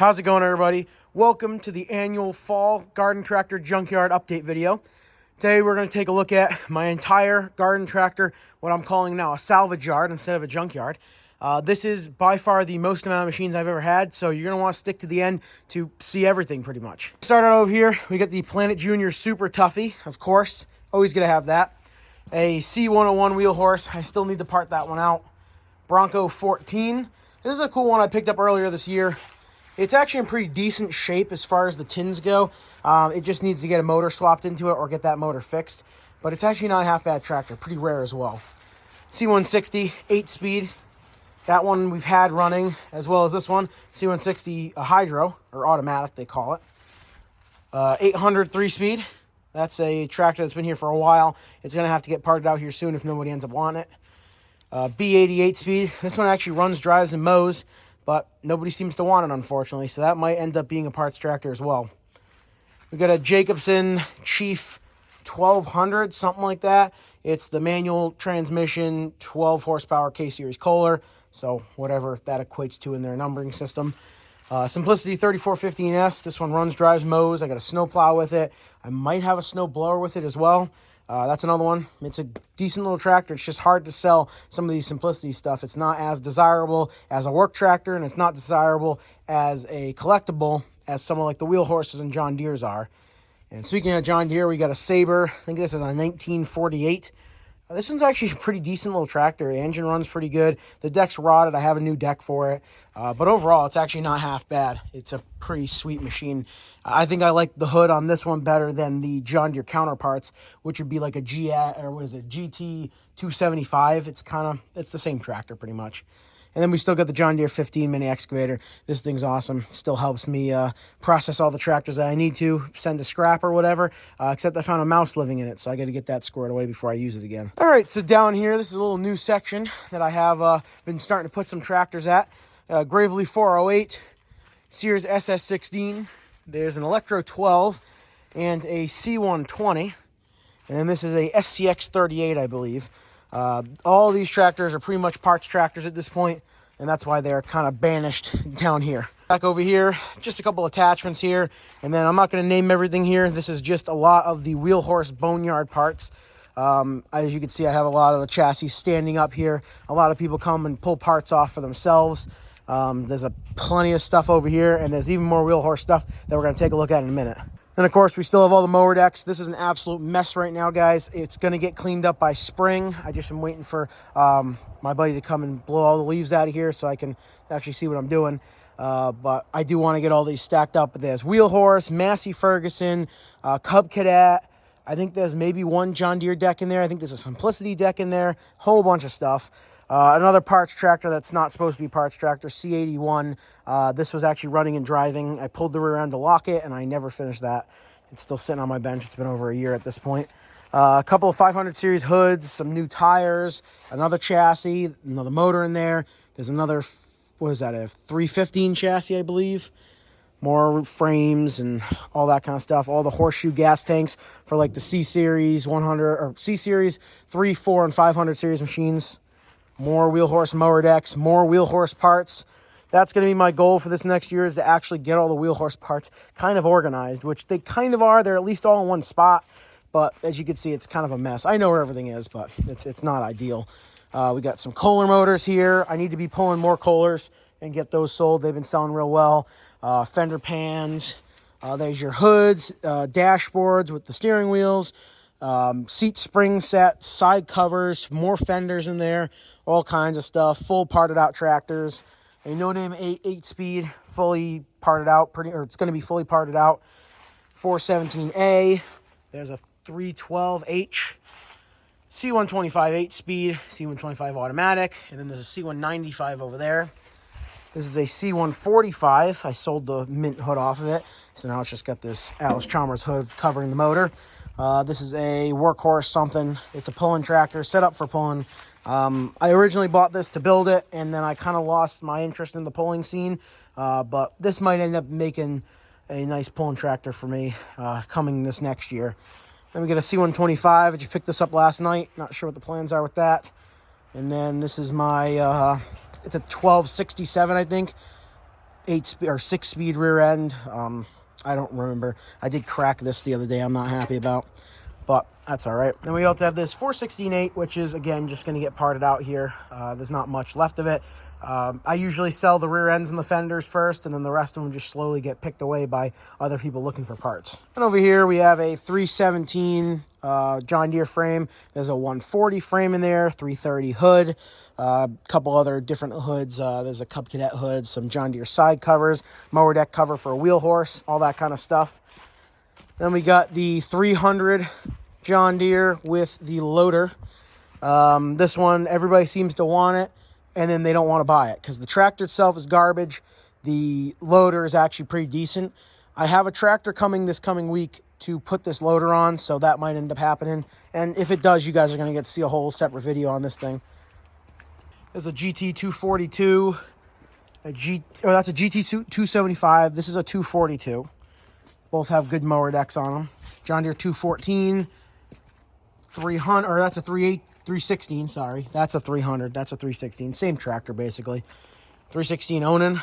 How's it going, everybody? Welcome to the annual Fall Garden Tractor Junkyard Update video. Today we're going to take a look at my entire garden tractor, what I'm calling now a salvage yard instead of a junkyard. This is by far the most amount of machines I've ever had, so you're going to want to stick to the end to see everything pretty much. Started over here, we got the Planet Junior Super Toughie, of course. Always going to have that. A C101 wheel horse. I still need to part that one out. Bronco 14. This is a cool one I picked up earlier this year. It's actually in pretty decent shape as far as the tins go. It just needs to get a motor swapped into it or get that motor fixed. But it's actually not a half bad tractor. Pretty rare as well. C160, 8-speed. That one we've had running, as well as this one. C160 hydro, or automatic they call it. 800 3-speed. That's a tractor that's been here for a while. It's going to have to get parted out here soon if nobody ends up wanting it. B88 speed. This one actually runs, drives, and mows, but nobody seems to want it, unfortunately, so that might end up being a parts tractor as well. We got a Jacobson Chief 1200, something like that. It's the manual transmission, 12 horsepower K-Series Kohler, so whatever that equates to in their numbering system. Simplicity 3415S. This one runs, drives, mows. I got a snowplow with it. I might have a snow blower with it as well. That's another one. It's a decent little tractor. It's just hard to sell some of these Simplicity stuff. It's not as desirable as a work tractor, and it's not desirable as a collectible as some of like the wheel horses and John Deere's are. And speaking of John Deere, we got a Sabre. I think this is a 1948. This one's actually a pretty decent little tractor. The engine runs pretty good. The deck's rotted. I have a new deck for it. But overall, it's actually not half bad. It's a pretty sweet machine. I think I like the hood on this one better than the John Deere counterparts, which would be like a GT 275. It's the same tractor pretty much. And then we still got the John Deere 15 mini excavator. This thing's awesome. Still helps me process all the tractors that I need to, send to scrap or whatever, except I found a mouse living in it, so I got to get that squared away before I use it again. All right, so down here, this is a little new section that I have been starting to put some tractors at. Gravely 408, Sears SS16. There's an Electro 12 and a C120. And then this is a SCX 38, I believe. All these tractors are pretty much parts tractors at this point, and that's why they're kind of banished down here. Back over here, just a couple attachments here, and then I'm not going to name everything here. This is just a lot of the wheel horse boneyard parts. As you can see, I have a lot of the chassis standing up here. A lot of people come and pull parts off for themselves. There's plenty of stuff over here, and there's even more wheel horse stuff that we're going to take a look at in a minute. And of course, we still have all the mower decks. This is an absolute mess right now, guys. It's going to get cleaned up by spring. I just am waiting for my buddy to come and blow all the leaves out of here so I can actually see what I'm doing. But I do want to get all these stacked up. There's Wheel Horse, Massey Ferguson, Cub Cadet. I think there's maybe one John Deere deck in there. I think there's a Simplicity deck in there. Whole bunch of stuff. Another parts tractor that's not supposed to be parts tractor, C81. This was actually running and driving. I pulled the rear end to lock it, and I never finished that. It's still sitting on my bench. It's been over a year at this point. A couple of 500 series hoods, some new tires, another chassis, another motor in there. There's another, what is that, a 315 chassis, I believe. More frames and all that kind of stuff. All the horseshoe gas tanks for like the C-Series 100, or C-Series 3, 4, and 500 series machines. More wheel horse mower decks, more wheel horse parts. That's going to be my goal for this next year, is to actually get all the wheel horse parts kind of organized, which they kind of are. They're at least all in one spot, but as you can see, it's kind of a mess. I know where everything is, but it's not ideal. We got some Kohler motors here. I need to be pulling more Kohlers and get those sold. They've been selling real well. Fender pans. There's your hoods, dashboards with the steering wheels. Seat spring sets, side covers, more fenders in there, all kinds of stuff, full parted out tractors, a no-name 8-speed, fully parted out, it's going to be fully parted out, 417A, there's a 312H, C125 8-speed, C125 automatic, and then there's a C195 over there. This is a C145. I sold the mint hood off of it, so now it's just got this Alice Chalmers hood covering the motor. This is a workhorse something. It's a pulling tractor, set up for pulling. I originally bought this to build it, and then I kind of lost my interest in the pulling scene. But this might end up making a nice pulling tractor for me coming this next year. Then we get a C125. I just picked this up last night. Not sure what the plans are with that. And then this is my, it's a 1267, I think. 8-speed or 6-speed rear end. I don't remember. I did crack this the other day. I'm not happy about, but that's all right. Then we also have this 416/8, which is, again, just going to get parted out here. There's not much left of it. I usually sell the rear ends and the fenders first, and then the rest of them just slowly get picked away by other people looking for parts. And over here we have a 317 John Deere frame. There's a 140 frame in there, 330 hood, a couple other different hoods. There's a Cub Cadet hood, some John Deere side covers, mower deck cover for a wheel horse, all that kind of stuff. Then we got the 300 John Deere with the loader. This one, everybody seems to want it, and then they don't want to buy it because the tractor itself is garbage. The loader is actually pretty decent. I have a tractor coming this coming week to put this loader on, so that might end up happening. And if it does, you guys are going to get to see a whole separate video on this thing. There's a GT 242. That's a GT 275. This is a 242. Both have good mower decks on them. John Deere 214. 300, or that's a 316, sorry. That's a 300, that's a 316. Same tractor, basically. 316 Onan,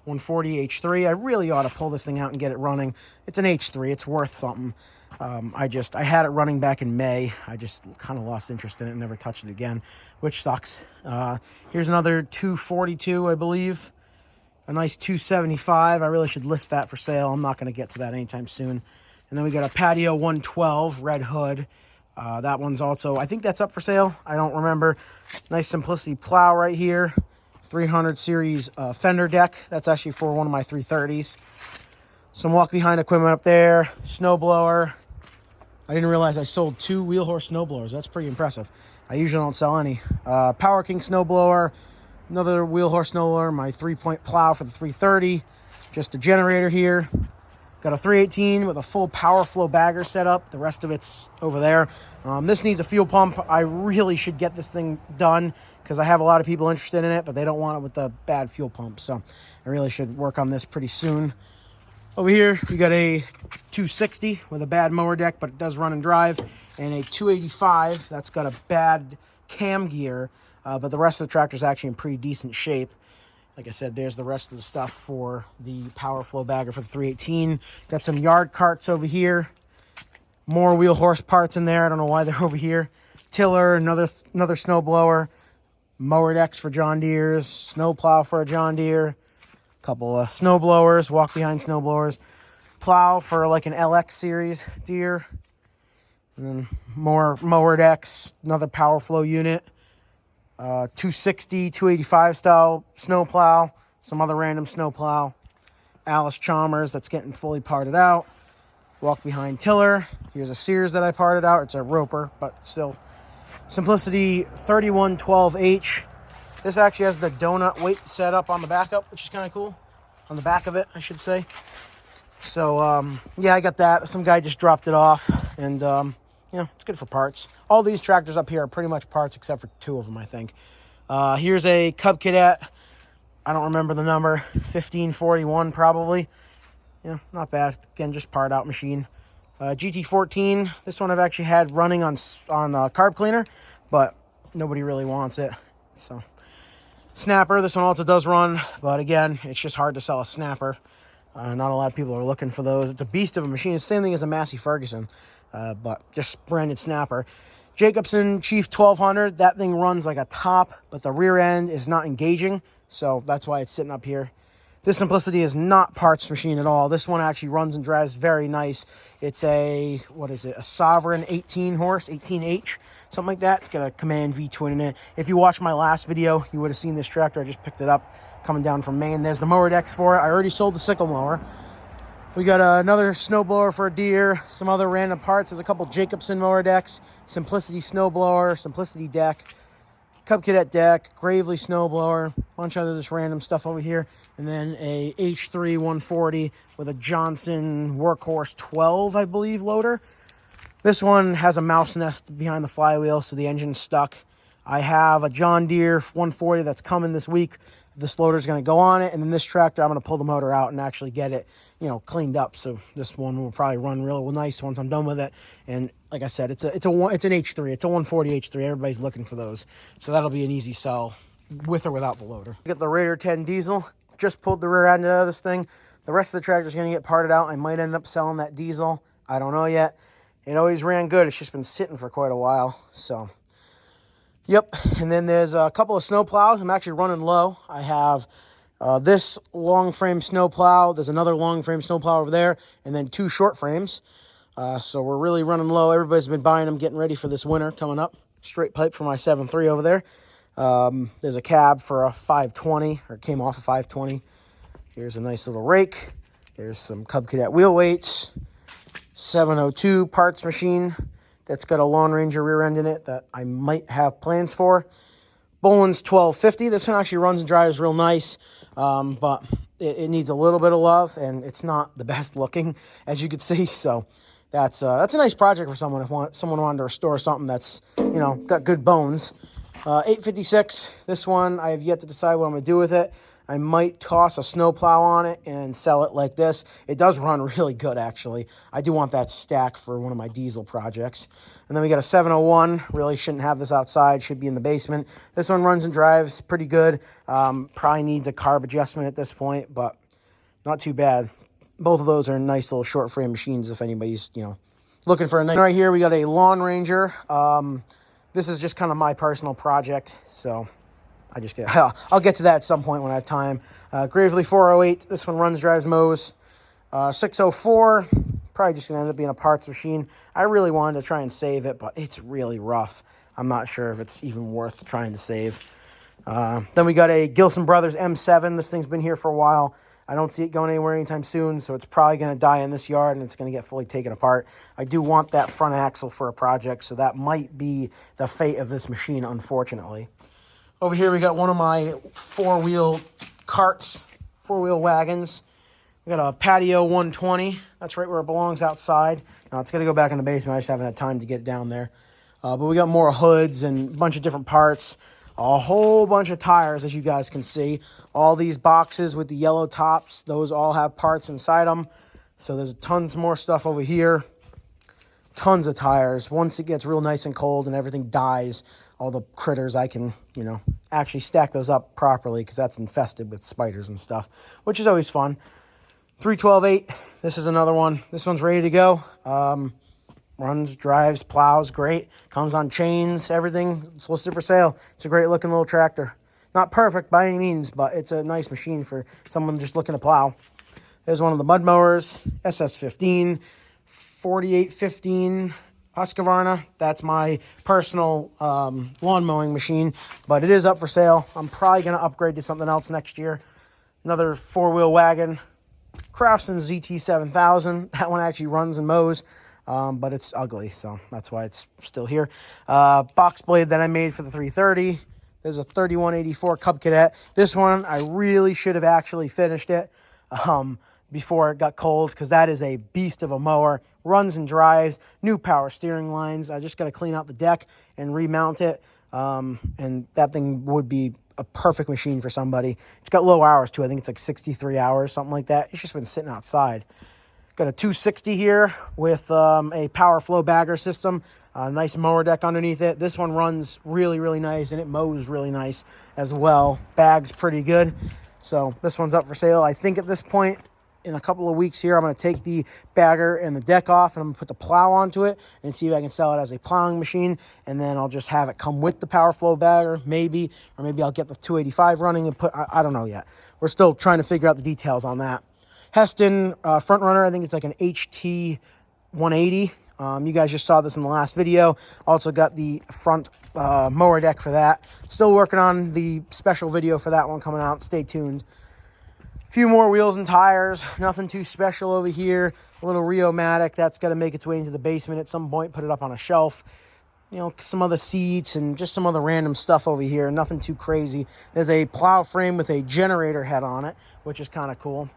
140 H3. I really ought to pull this thing out and get it running. It's an H3, it's worth something. I had it running back in May. I just kind of lost interest in it and never touched it again, which sucks. Here's another 242, I believe. A nice 275. I really should list that for sale. I'm not going to get to that anytime soon. And then we got a Patio 112, red hood. That one's also, I think that's up for sale. I don't remember. Nice Simplicity plow right here. 300 series fender deck. That's actually for one of my 330s. Some walk-behind equipment up there. Snowblower. I didn't realize I sold 2 wheel horse snowblowers. That's pretty impressive. I usually don't sell any. Power King snowblower. Another wheel horse snowblower. My 3-point plow for the 330. Just a generator here. Got a 318 with a full power flow bagger set up. The rest of it's over there. This needs a fuel pump. I really should get this thing done because I have a lot of people interested in it, but they don't want it with the bad fuel pump. So I really should work on this pretty soon. Over here, we got a 260 with a bad mower deck, but it does run and drive, and a 285 that's got a bad cam gear, but the rest of the tractor is actually in pretty decent shape. Like I said, there's the rest of the stuff for the power flow bagger for the 318. Got some yard carts over here. More wheel horse parts in there. I don't know why they're over here. Tiller, another snow blower. Mower decks for John Deere's. Snow plow for a John Deere. Couple of snow blowers, walk behind snow blowers. Plow for like an LX series Deere. And then more mower decks. Another power flow unit. 260, 285 style snow plow, some other random snow plow. Alice Chalmers that's getting fully parted out. Walk behind tiller. Here's a Sears that I parted out. It's a Roper, but still. Simplicity 3112H. This actually has the donut weight set up on the backup, which is kind of cool. On the back of it, I should say. So, yeah, I got that. Some guy just dropped it off, and it's good for parts. All these tractors up here are pretty much parts except for 2 of them, I think. Here's a Cub Cadet. I don't remember the number. 1541 probably. Yeah, not bad. Again, just part out machine. GT14. This one I've actually had running on carb cleaner, but nobody really wants it. So, snapper. This one also does run, but again, it's just hard to sell a snapper. Not a lot of people are looking for those. It's a beast of a machine. It's the same thing as a Massey Ferguson. But just branded snapper. Jacobson Chief 1200, that thing runs like a top, but the rear end is not engaging, so that's why it's sitting up here. This Simplicity is not parts machine at all. This one actually runs and drives very nice. It's a Sovereign 18 horse, 18H, something like that. It's got a Command V twin in it. If you watched my last video, you would have seen this tractor. I just picked it up coming down from Maine. There's the mower decks for it. I already sold the sickle mower. We got another snowblower for a Deere, some other random parts. There's a couple Jacobson mower decks, Simplicity snowblower, Simplicity deck, Cub Cadet deck, Gravely snowblower, a bunch of other just random stuff over here, and then a H3 140 with a Johnson Workhorse 12, I believe, loader. This one has a mouse nest behind the flywheel, so the engine's stuck. I have a John Deere 140 that's coming this week. This loader's going to go on it, and then this tractor, I'm going to pull the motor out and actually get it, cleaned up. So this one will probably run real nice once I'm done with it. And like I said, it's an H3. It's a 140 H3. Everybody's looking for those. So that'll be an easy sell with or without the loader. We got the Raider 10 diesel. just pulled the rear end out of this thing. The rest of the tractor is going to get parted out. I might end up selling that diesel. I don't know yet. It always ran good. It's just been sitting for quite a while. So, yep. And then there's a couple of snow plows. I'm actually running low. I have this long frame snow plow. There's another long frame snow plow over there. And then 2 short frames. So we're really running low. Everybody's been buying them, getting ready for this winter coming up. Straight pipe for my 7.3 over there. There's a cab for a 520, or came off a 520. Here's a nice little rake. There's some Cub Cadet wheel weights. 702 parts machine that's got a Lawn Ranger rear end in it that I might have plans for. Bolin's 1250. This one actually runs and drives real nice, but it needs a little bit of love, and it's not the best looking, as you can see. So that's a nice project for someone if someone wanted to restore something that's, you know, got good bones. 856. This one I have yet to decide what I'm gonna do with it. I might toss a snowplow on it and sell it like this. It does run really good, actually. I do want that stack for one of my diesel projects. And then we got a 701. Really shouldn't have this outside. Should be in the basement. This one runs and drives pretty good. Probably needs a carb adjustment at this point, but not too bad. Both of those are nice little short frame machines if anybody's, you know, looking for a nice. Right here we got a Lawn Ranger. This is just kind of my personal project, so I'll get to that at some point when I have time. Gravely 408. This one runs, drives, mows. 604. Probably just going to end up being a parts machine. I really wanted to try and save it, but it's really rough. I'm not sure if it's even worth trying to save. Then we got a Gilson Brothers M7. This thing's been here for a while. I don't see it going anywhere anytime soon, so it's probably going to die in this yard, and it's going to get fully taken apart. I do want that front axle for a project, so that might be the fate of this machine, unfortunately. Over here, we got one of my 4-wheel carts, 4-wheel wagons. We got a Patio 120. That's right where it belongs, outside. Now, it's going to go back in the basement. I just haven't had time to get it down there. But we got more hoods and a bunch of different parts. A whole bunch of tires, as you guys can see. All these boxes with the yellow tops, those all have parts inside them. So there's tons more stuff over here. Tons of tires. Once it gets real nice and cold and everything dies, all the critters, I can, you know, actually stack those up properly because that's infested with spiders and stuff, which is always fun. 312/8. This is another one. This one's ready to go. Runs, drives, plows, great. Comes on chains, everything. It's listed for sale. It's a great looking little tractor. Not perfect by any means, but it's a nice machine for someone just looking to plow. There's one of the mud mowers, SS15, 4815 Husqvarna. That's my personal lawn mowing machine, but it is up for sale. I'm probably going to upgrade to something else next year. Another 4-wheel wagon, Craftsman ZT7000. That one actually runs and mows. But it's ugly, so that's why it's still here. Box blade that I made for the 330. There's a 3184 Cub Cadet. This one, I really should have actually finished it before it got cold, because that is a beast of a mower. Runs and drives, new power steering lines. I just got to clean out the deck and remount it, and that thing would be a perfect machine for somebody. It's got low hours, too. I think it's like 63 hours, something like that. It's just been sitting outside. Got a 260 here with a power flow bagger system, a nice mower deck underneath it. This one runs really, really nice, and it mows really nice as well. Bag's pretty good. So this one's up for sale. I think at this point, in a couple of weeks here, I'm going to take the bagger and the deck off, and I'm going to put the plow onto it and see if I can sell it as a plowing machine. And then I'll just have it come with the power flow bagger, maybe, or maybe I'll get the 285 running and I don't know yet. We're still trying to figure out the details on that. Heston front runner, I think it's like an HT 180. You guys just saw this in the last video. Also got the front mower deck for that. Still working on the special video for that one coming out. Stay tuned. A few more wheels and tires. Nothing too special over here. A little Rio-Matic. That's got to make its way into the basement at some point. Put it up on a shelf. You know, some other seats and just some other random stuff over here. Nothing too crazy. There's a plow frame with a generator head on it, which is kind of cool.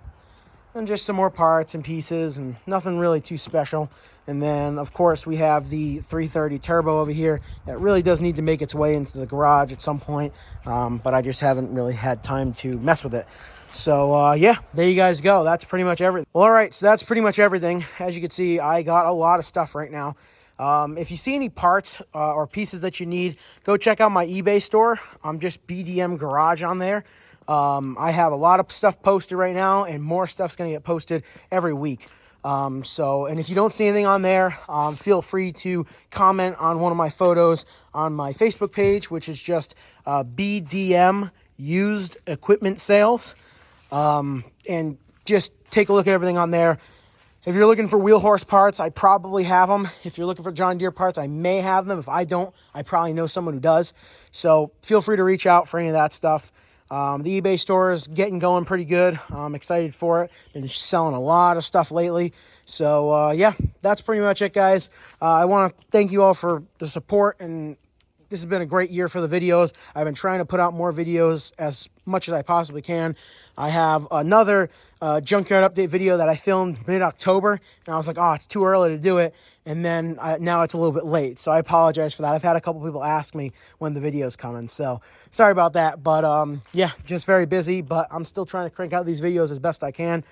And just some more parts and pieces, and nothing really too special. And then, of course, we have the 330 Turbo over here that really does need to make its way into the garage at some point, but I just haven't really had time to mess with it. So, yeah, there you guys go. That's pretty much everything. Well, all right, so that's pretty much everything. As you can see, I got a lot of stuff right now. If you see any parts or pieces that you need, go check out my eBay store. I'm just BDM Garage on there. I have a lot of stuff posted right now, and more stuff's going to get posted every week. And if you don't see anything on there, feel free to comment on one of my photos on my Facebook page, which is just BDM Used Equipment Sales. And just take a look at everything on there. If you're looking for wheel horse parts, I probably have them. If you're looking for John Deere parts, I may have them. If I don't, I probably know someone who does. So feel free to reach out for any of that stuff. The eBay store is getting going pretty good. I'm excited for it. Been selling a lot of stuff lately. So, yeah, that's pretty much it, guys. I want to thank you all for the support, and this has been a great year for the videos. I've been trying to put out more videos as much as I possibly can. I have another junkyard update video that I filmed mid-October, and I was like, oh, it's too early to do it. And then now it's a little bit late, so I apologize for that. I've had a couple people ask me when the video's coming, so sorry about that. But yeah, just very busy, but I'm still trying to crank out these videos as best I can.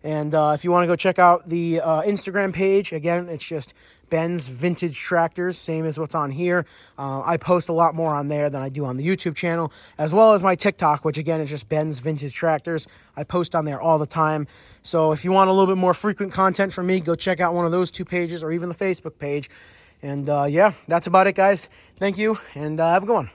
And if you want to go check out the Instagram page, again, it's just Ben's Vintage Tractors, same as what's on here. I post a lot more on there than I do on the YouTube channel, as well as my TikTok, which again is just Ben's Vintage Tractors. I post on there all the time. So if you want a little bit more frequent content from me, go check out one of those two pages or even the Facebook page. And yeah, that's about it, guys. Thank you, and have a good one.